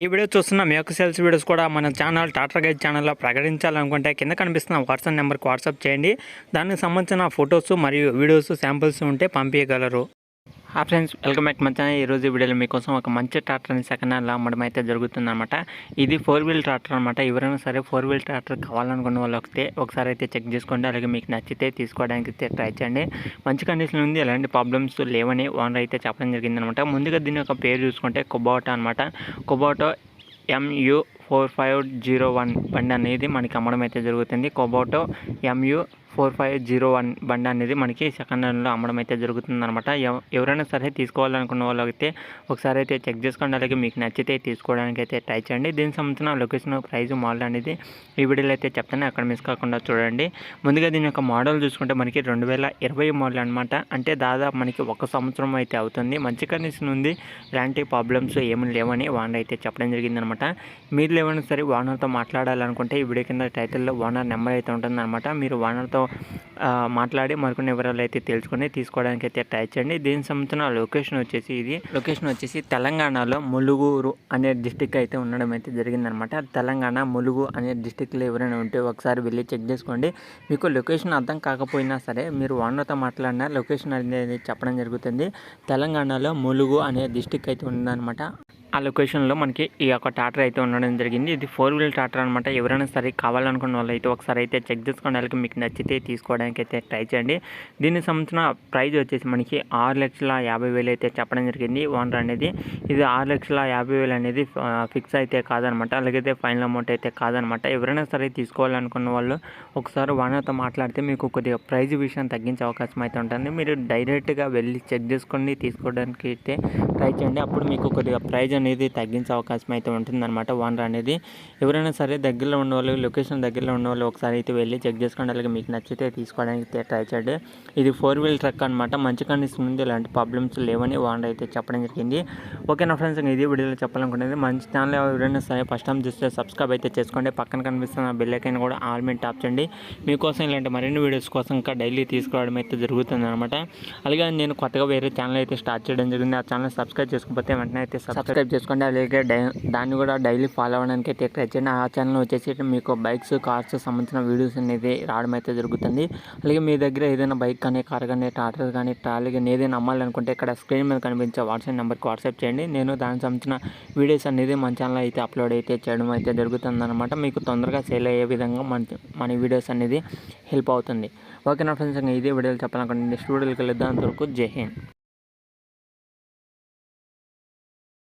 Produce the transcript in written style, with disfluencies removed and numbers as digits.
ఈ వీడియో చూస్తున్న మీ యొక్క సేల్స్ వీడియోస్ కూడా మన ఛానల్ టాటా గైడ్ ఛానల్లో ప్రకటించాలనుకుంటే కింద కనిపిస్తున్న వాట్సాప్ నెంబర్కి వాట్సాప్ చేయండి. దానికి సంబంధించిన ఫొటోస్ మరియు వీడియోస్ శాంపిల్స్ ఉంటే పంపించగలరు. Friends, welcome back my channel. ఈరోజు వీడియోలో మీకోసం ఒక మంచి ట్రాక్టర్ని సెకండ్ హ్యాండ్లో అమ్మడం అయితే జరుగుతుందన్నమాట. ఇది 4 వీల్ ట్రాక్టర్ అనమాట. ఎవరైనా సరే 4 వీల్ ట్రాక్టర్ కావాలనుకున్న వాళ్ళు ఒకసారి అయితే చెక్ చేసుకోండి. అలాగే మీకు నచ్చితే తీసుకోవడానికి అయితే ట్రై చేయండి. మంచి కండిషన్ ఉంది, ఎలాంటి ప్రాబ్లమ్స్ లేవని ఓనర్ అయితే చెప్పడం జరిగిందనమాట. ముందుగా దీని యొక్క పేరు చూసుకుంటే కుబోటా అనమాట. కుబోటా MU4501 బండి అనేది మనకి అమ్మడం అయితే జరుగుతుంది. కుబోటా MU4501 బండి అనేది మనకి సెకండ్ హ్యాండ్లో అమ్మడం అయితే జరుగుతుంది అనమాట. ఎవరైనా సరే తీసుకోవాలనుకున్న వాళ్ళు అయితే ఒకసారి అయితే చెక్ చేసుకోండి. అలాగే మీకు నచ్చితే తీసుకోవడానికి అయితే ట్రై చేయండి. దీనికి సంబంధించిన లొకేషన్, ప్రైస్, మోడల్ అనేది ఈ వీడియోలో అయితే చెప్తాను, అక్కడ మిస్ కాకుండా చూడండి. ముందుగా దీని యొక్క మోడల్ చూసుకుంటే మనకి 2020 మోడల్ అనమాట. అంటే దాదాపు మనకి 1 సంవత్సరం అయితే అవుతుంది. మంచి కండిషన్ ఉంది, ఎలాంటి ప్రాబ్లమ్స్ ఏమీ లేవని ఓనర్ అయితే చెప్పడం జరిగిందనమాట. మీరు ఏమైనా సరే ఓనర్తో మాట్లాడాలనుకుంటే ఈ వీడియో కింద టైటిల్లో ఓనర్ నెంబర్ అయితే ఉంటుందన్నమాట. మీరు ఓనర్తో మాట్లాడి మరికొన్ని వివరాలు అయితే తెలుసుకొని తీసుకోవడానికి అయితే ట్రై చేయండి. దీనికి సంబంధించిన లొకేషన్ వచ్చేసి తెలంగాణలో ములుగు అనే డిస్టిక్ అయితే ఉండడం అయితే జరిగిందనమాట. తెలంగాణ ములుగు అనే డిస్టిక్లో ఎవరైనా ఉంటే ఒకసారి వెళ్ళి చెక్ చేసుకోండి. మీకు లొకేషన్ అర్థం కాకపోయినా సరే మీరు ఓనర్తో మాట్లాడిన లొకేషన్ అనేది చెప్పడం జరుగుతుంది. తెలంగాణలో ములుగు అనే డిస్టిక్ అయితే ఉందన్నమాట. ఆ లొకేషన్లో మనకి ఈ యొక్క ట్రాక్టర్ అయితే ఉండడం జరిగింది. ఇది 4 వీల్ ట్రాక్టర్ అనమాట. ఎవరైనా సరే కావాలనుకున్న వాళ్ళు అయితే ఒకసారి అయితే చెక్ చేసుకోవడానికి మీకు నచ్చితే తీసుకోవడానికి అయితే ట్రై చేయండి. దీనికి సంబంధించిన ప్రైజ్ వచ్చేసి మనకి 6,50,000 అయితే చెప్పడం జరిగింది ఓనర్ అనేది. ఇది 6,50,000 అనేది ఫిక్స్ అయితే కాదనమాట. అలాగే ఫైనల్ అమౌంట్ అయితే కాదనమాట. ఎవరైనా సరే తీసుకోవాలనుకున్న వాళ్ళు ఒకసారి ఓనర్తో మాట్లాడితే మీకు కొద్దిగా ప్రైజ్ విషయం తగ్గించే అవకాశం అయితే ఉంటుంది. మీరు డైరెక్ట్గా వెళ్ళి చెక్ చేసుకొని తీసుకోవడానికి అయితే ట్రై చేయండి. అప్పుడు మీకు కొద్దిగా ప్రైజ్ అనేది తగ్గించే అవకాశం అయితే ఉంటుందన్నమాట ఓనర్ అనేది. ఎవరైనా సరే దగ్గరలో ఉన్నవాళ్ళు, లొకేషన్ దగ్గరలో ఉన్నవాళ్ళు ఒకసారి అయితే వెళ్ళి చెక్ చేసుకోండి. అలాగే మీకు నచ్చితే తీసుకోవడానికి అయితే ట్రై చేయండి. ఇది 4 వీల్ ట్రక్ అనమాట. మంచి కండిషన్ ఉంది, ఎలాంటి ప్రాబ్లమ్స్ లేవని ఓనర్ అయితే చెప్పడం జరిగింది. ఓకేనా ఫ్రెండ్స్, ఇది వీడియోలో చెప్పాలనుకునేది. మంచి ఛానల్ ఎవరైనా సరే ఫస్ట్ టైం చూస్తే సబ్స్క్రైబ్ అయితే చేసుకోండి. పక్కన కనిపిస్తున్న బెల్ ఐకాన్ కూడా ఆల్ మీద ట్యాప్ చేయండి. మీకోసం ఇలాంటి మరిన్ని వీడియోస్ కోసం ఇంకా డైలీ తీసుకోవడం అయితే జరుగుతుంది అనమాట. అలాగే నేను కొత్తగా వేరే ఛానల్ అయితే స్టార్ట్ చేయడం జరిగింది. ఆ ఛానల్ సబ్స్క్రైబ్ చేసుకోకపోతే వెంటనే అయితే సబ్స్క్రైబ్ చేసుకోండి. అలాగే దాన్ని కూడా డైలీ ఫాలో అవ్వడానికి అయితే ట్రై చేయండి. ఆ ఛానల్ వచ్చేసి మీకు బైక్స్, కార్స్ సంబంధించిన వీడియోస్ అనేది రావడం అయితే జరుగుతుంది. అలాగే మీ దగ్గర ఏదైనా బైక్ కానీ, కార్ కానీ, ట్రాక్టర్ కానీ, ట్రాలీ కానీ ఏదైనా అమ్మాలనుకుంటే ఇక్కడ స్క్రీన్ మీద కనిపించే వాట్సాప్ నెంబర్కి వాట్సాప్ చేయండి. నేను దానికి సంబంధించిన వీడియోస్ అనేది మన ఛానల్ అయితే అప్లోడ్ అయితే చేయడం అయితే జరుగుతుంది అనమాట. మీకు తొందరగా సేల్ అయ్యే విధంగా మన వీడియోస్ అనేది హెల్ప్ అవుతుంది. ఓకేనా ఫ్రెండ్స్, ఇదే వీడియోలు చెప్పాలనుకుంటే నెక్స్ట్ వీడియోకి వెళ్దాం. అంతవరకు జై హింద్.